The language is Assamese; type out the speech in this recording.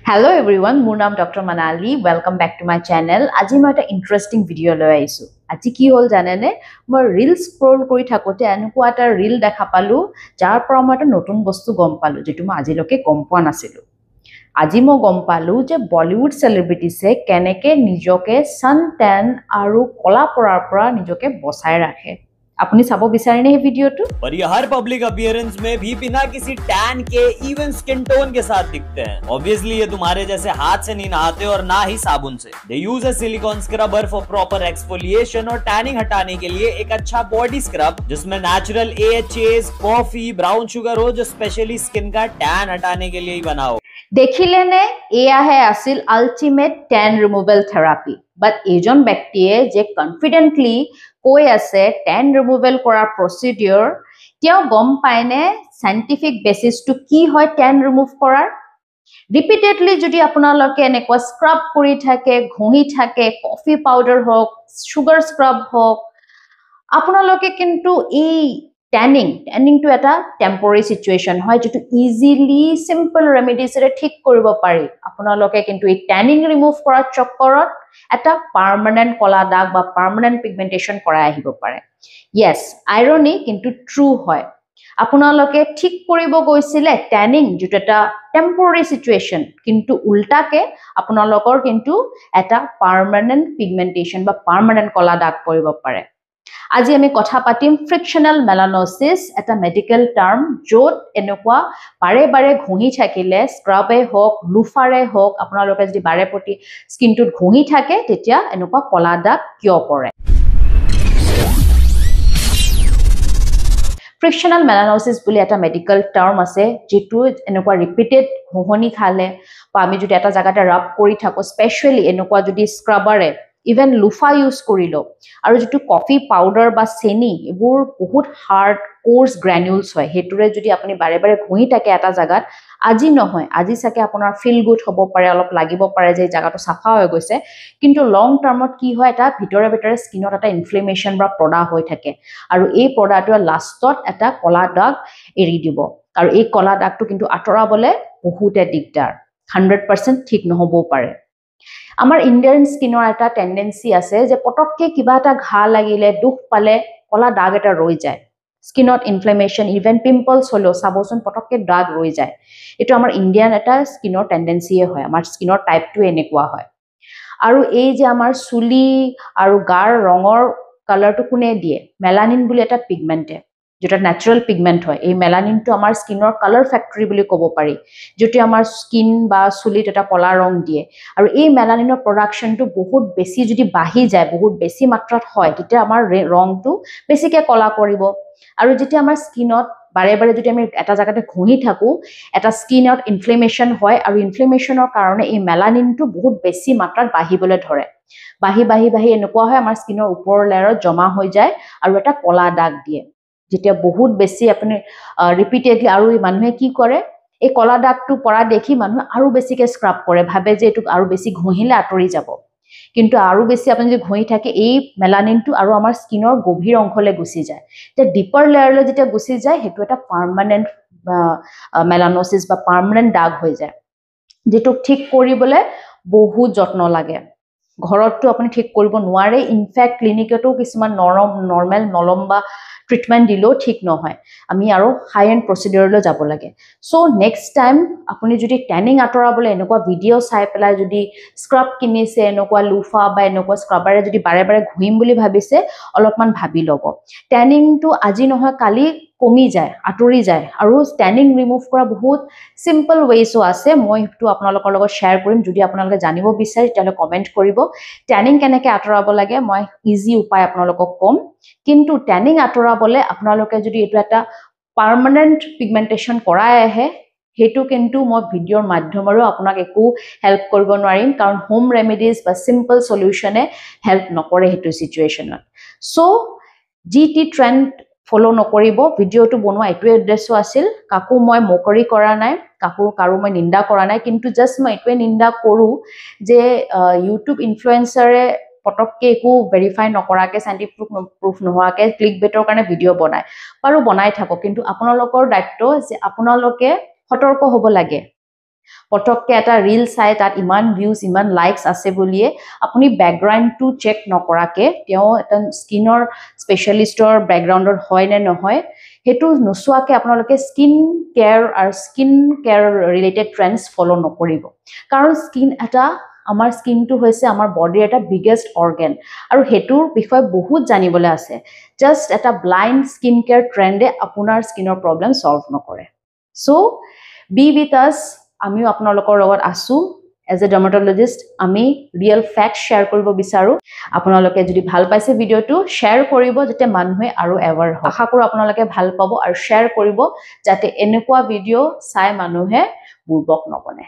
Hello everyone, মোৰ নাম Dr. Manali. Welcome back to my channel. আজি মই এটা ইন্টাৰেষ্টিং ভিডিঅ' লৈ আহিছো। আজি কি হ'ল জানেনে? মই ৰীল স্ক্ৰল কৰি থাকোতে এনেকুৱা এটা ৰীল দেখা পালো যাৰ পৰা মই এটা নতুন বস্তু গম পালো যেটো মই আজিলৈকে গম পোৱা নাছিলো। আজি মই গম পালো যে বলিউড সেলিব্ৰিটিছে কেনেকে নিজকে সান ট্যান আৰু কলা পৰাৰ পৰা নিজকে বচাই ৰাখে। अपनी सबो बिचारे ने वीडियो टू और ये हर पब्लिक अपीयरेंस में भी बिना किसी टैन के इवन स्किन टोन के साथ दिखते हैं। ऑब्वियसली ये तुम्हारे जैसे हाथ से नहीं नहाते और ना ही साबुन से। They use a silicone scrubber for proper exfoliation और टैनिंग हटाने के लिए एक अच्छा बॉडी स्क्रब जिसमें natural AHAs, coffee, brown sugar हो जो स्पेशली स्किन का टैन हटाने के लिए ही बना हो। देखिले ने एया है असिल ultimate tan removal therapy but एजन व्यक्तिये जे कॉन्फिडेंटली কৈ আছে ট্যান ৰিমুভেল কৰা প্ৰসিডিউৰ তেওঁ গম পায়নে সাইন্টিফিক বেসিসটো কি হয় ট্যান ৰিমুভ কৰাৰ ৰিপিটেডলি যদি আপোনালোকে এনেকুৱা স্ক্ৰাব কৰি থাকে ঘঁহি থাকে কফি পাউডাৰ হওক সুগাৰ স্ক্ৰাব হওক আপোনালোকে কিন্তু এই ট্যানিং টু এটা টেম্পৰাৰী সিচুৱেচন হয় যেটো ইজিলি সিম্পল ৰেমেডিজৰে ঠিক কৰিব পাৰি আপোনালোকে কিন্তু এই ট্যানিং ৰিমুভ কৰাৰ চক্কৰত এটা পাৰ্মানেন্ট কলা দাগ বা পাৰ্মানেন্ট পিগমেন্টেশন কৰাই আহিব পাৰে ইয়েস আইৰনি কিন্তু ট্ৰু হয় আপোনালোকে ঠিক কৰিব গৈছিলে ট্যানিং যেটো এটা টেম্পৰাৰী সিচুৱেচন কিন্তু উল্টাকে আপোনালোকৰ কিন্তু এটা পাৰ্মানেন্ট পিগমেন্টেশন বা পাৰ্মানেন্ট কলা দাগ পৰিব পাৰে আজি আমি কথা পাতিম ফ্ৰিকশনাল মেলানোসিস এটা মেডিকেল টাৰ্ম যত এনেকুৱা বাৰে বাৰে ঘঁহি থাকিলে স্ক্ৰাবে হওক লুফাৰে হওক আপোনালোকে যদি বাৰে প্ৰতি স্কিনটোত ঘঁহি থাকে তেতিয়া এনেকুৱা কলা দাগ কিয় পৰে ফ্ৰিকশনাল মেলানোসিস বুলি এটা মেডিকেল টাৰ্ম আছে যেটো এনেকুৱা ৰিপিটেড ঘঁহনি খালে বা আমি যদি এটা জায়গাতে ৰাব কৰি থাকো স্পেশালি এনেকুৱা যদি স্ক্ৰাবাৰে ইভেন লুফা ইউজ কৰিলো আৰু যেটো কফি পাউডাৰ বা চেনি এবোৰ বহুত হাৰ্ড কোৰ্স গ্ৰানুলস হয় হেতুৰে যদি আপুনি বাৰে বাৰে ঘঁহি থাকে এটা জায়গাত আজি নহয় আজি সাকে আপোনাৰ ফিল গুড হ'ব পাৰে অলপ লাগিব পাৰে যে জায়গাটো সাফা হৈ গৈছে কিন্তু লং টাৰ্মত কি হয় এটা ভিতৰে ভিতৰে স্কিনত এটা ইনফ্লেমেশন বা প্ৰডা হৈ থাকে আৰু এই প্ৰডাটো লাষ্টত এটা কলা দাগ এৰি দিব আৰু এই কলা দাগটো কিন্তু আঁতৰাবলে বহুতে দিগদাৰ 100% ঠিক নহবও পাৰে আমাৰ ইন্ডিয়ান স্কিনৰ এটা টেন্ডেন্সি আছে যে পটককে কিবা এটা ঘা লাগিলে দুখ পালে কলা দাগ এটা ৰৈ যায় স্কিনত ইনফ্লেমেশন ইভেন পিম্পলস হলো সাবসন পটককে দাগ ৰৈ যায় এটো আমাৰ ইন্ডিয়ান এটা স্কিনৰ টেন্ডেন্সিয়ে হয় আমাৰ স্কিনৰ টাইপটো এনেকুৱা হয় আৰু এই যে আমাৰ চুলি আৰু গাৰ ৰঙৰ কালাৰটো কোনে দিয়ে মেলানিন বুলি এটা পিগমেন্টে যেটা ন্যাচাৰাল পিগমেন্ট হয় এই মেলানিনটো আমাৰ স্কিনৰ কালাৰ ফ্যাক্টৰি বুলি ক'ব পাৰি যেটো আমাৰ স্কিন বা চুলিত এটা কলা ৰং দিয়ে আৰু এই মেলানিনৰ প্ৰডাকশনটো বহুত বেছি যদি বাঢ়ি যায় বহুত বেছি মাত্ৰাত হয় তেতিয়া আমাৰ ৰংটো বেছিকে কলা কৰিব আৰু যেতিয়া আমাৰ স্কিনত বাৰে বাৰে যদি আমি এটা জায়গাতে ঘঁহি থাকো এটা স্কিনত ইনফ্লেমেশন হয় আৰু ইনফ্লেমেশনৰ কাৰণে এই মেলানিনটো বহুত বেছি মাত্ৰাত বাঢ়িবলৈ ধৰে বাঢ়ি এনেকুৱা হয় আমাৰ স্কিনৰ ওপৰৰ লেয়াৰত জমা হৈ যায় আৰু এটা কলা দাগ দিয়ে যেতিয়া বহুত বেছি আপুনি ৰিপিটেডলি আৰু মানুহে কি কৰে এই কলা দাগটো পৰা দেখি মানুহ আৰু বেছিকে স্ক্ৰাব কৰে ভাবে যে এটো আৰু বেছি ঘঁহিলে আতৰি যাব কিন্তু আৰু বেছি আপুনি যদি ঘঁহি থাকে এই মেলানিনটো আৰু আমাৰ স্কিনৰ গভীৰ অংশলে গুচি যায় তে ডিপাৰ লেয়াৰলৈ যেতিয়া গুচি যায় হেতু এটা পাৰ্মানেন্ট মেলানোসিস বা পাৰ্মানেন্ট দাগ হৈ যায় যেটো ঠিক কৰিবলে বহুত যত্ন লাগে ঘৰতটো আপুনি ঠিক কৰিব নোৱাৰে ইনফ্যাক্ট ক্লিনিকটো কিছুমান নৰমাল নলম্বা ট্ৰিটমেন্ট দিলো ঠিক নহয় আমি আৰু হাই এন্ড প্ৰসিডিউৰলৈ যাব লাগে সো নেক্সট টাইম আপুনি যদি ট্যানিং আঁতৰাবলে এনেকুৱা ভিডিও চাই পেলাই যদি স্ক্ৰাব কিনিছে এনেকুৱা লুফা বা এনেকুৱা স্ক্ৰাবাৰে যদি বাৰে বাৰে ঘঁহিম বুলি ভাবিছে অলপমান ভাবি লব ট্যানিংটো আজি নহয় কালি কমি যায় আঁতৰি যায় আৰু ট্যানিং ৰিমুভ কৰা বহুত সিম্পল ওয়েজও আছে মই হেতু আপোনালোকৰ লগত শেয়াৰ কৰিম যদি আপোনালোকে জানিব বিচাৰে তেতিয়ালে কমেন্ট কৰিব ট্যানিং কেনেকৈ আঁতৰাব লাগে মই ইজি উপায় আপোনালোকক কম কিন্তু ট্যানিং আঁতৰাবলে আপোনালোকে যদি এটো এটা পাৰ্মানেন্ট পিগমেন্টেশন কৰাই আহে হেতু কিন্তু মই ভিডিওৰ মাধ্যমেৰে আপোনাক একো হেল্প কৰিব নোৱাৰিম কাৰণ হোম ৰেমেডিজ বা সিম্পল সলিউশনে হেল্প নকৰে হেতু সিচুৱেচনত সো জিটি ট্ৰেন্ড ফলো নকৰিব ভিডিওটো বনোৱা এটোৱে উদ্দেশ্য আছিল কাকো মই মকৰি কৰা নাই কাৰো মই নিন্দা কৰা নাই কিন্তু জাস্ট মই এটোৱে নিন্দা কৰো যে ইউটিউব ইনফ্লুয়েন্সাৰে পটককে একো ভেৰিফাই নকৰাকে সাইন্টিফিক প্ৰুফ নোহোৱাকে ক্লিক বেটৰ কাৰণে ভিডিও বনায় বাৰু বনাই থাকক কিন্তু আপোনালোকৰ দায়িত্ব যে আপোনালোকে সতৰ্ক হ'ব লাগে পটককে এটা ৰীল চাই তাত ইমান ভিউজ ইমান লাইকস আছে বুলিয়ে আপুনি ব্যাকগ্ৰাউণ্ডটো চেক নকৰাকে তেওঁ এটা স্কিনৰ স্পেশালিষ্টৰ ব্যাকগ্ৰাউণ্ডৰ হয় নে নহয় হেতু নসুৱাকে আপোনালোকে স্কিন কেয়াৰ ৰিলেটেড ট্ৰেন্ডস ফলো নকৰিব কাৰণ স্কিন এটা আমাৰ স্কিনটো হৈছে আমাৰ বডিৰ এটা বিগেষ্ট অৰ্গান আৰু হেতুৰ বিষয় বহুত জানিবলৈ আছে জাস্ট এটা ব্লাইণ্ড স্কিন কেয়াৰ ট্ৰেন্ডে আপোনাৰ স্কিনৰ প্ৰবলেম সলভ নকৰে সো বি উইথ আস আমিও আপোনালোকৰ লগত আছো এজ এ ডাৰ্মাটলজিষ্ট আমি ৰিয়েল ফ্যাক্ট শেয়াৰ কৰিব বিচাৰো আপোনালোকে যদি ভাল পাইছে ভিডিওটো শেয়াৰ কৰিব যাতে মানুহে আৰু এৱাৰ হয় আশা কৰো আপোনালোকে ভাল পাব আৰু শেয়াৰ কৰিব যাতে এনেকুৱা ভিডিও চাই মানুহে বুৰ্বক নবনে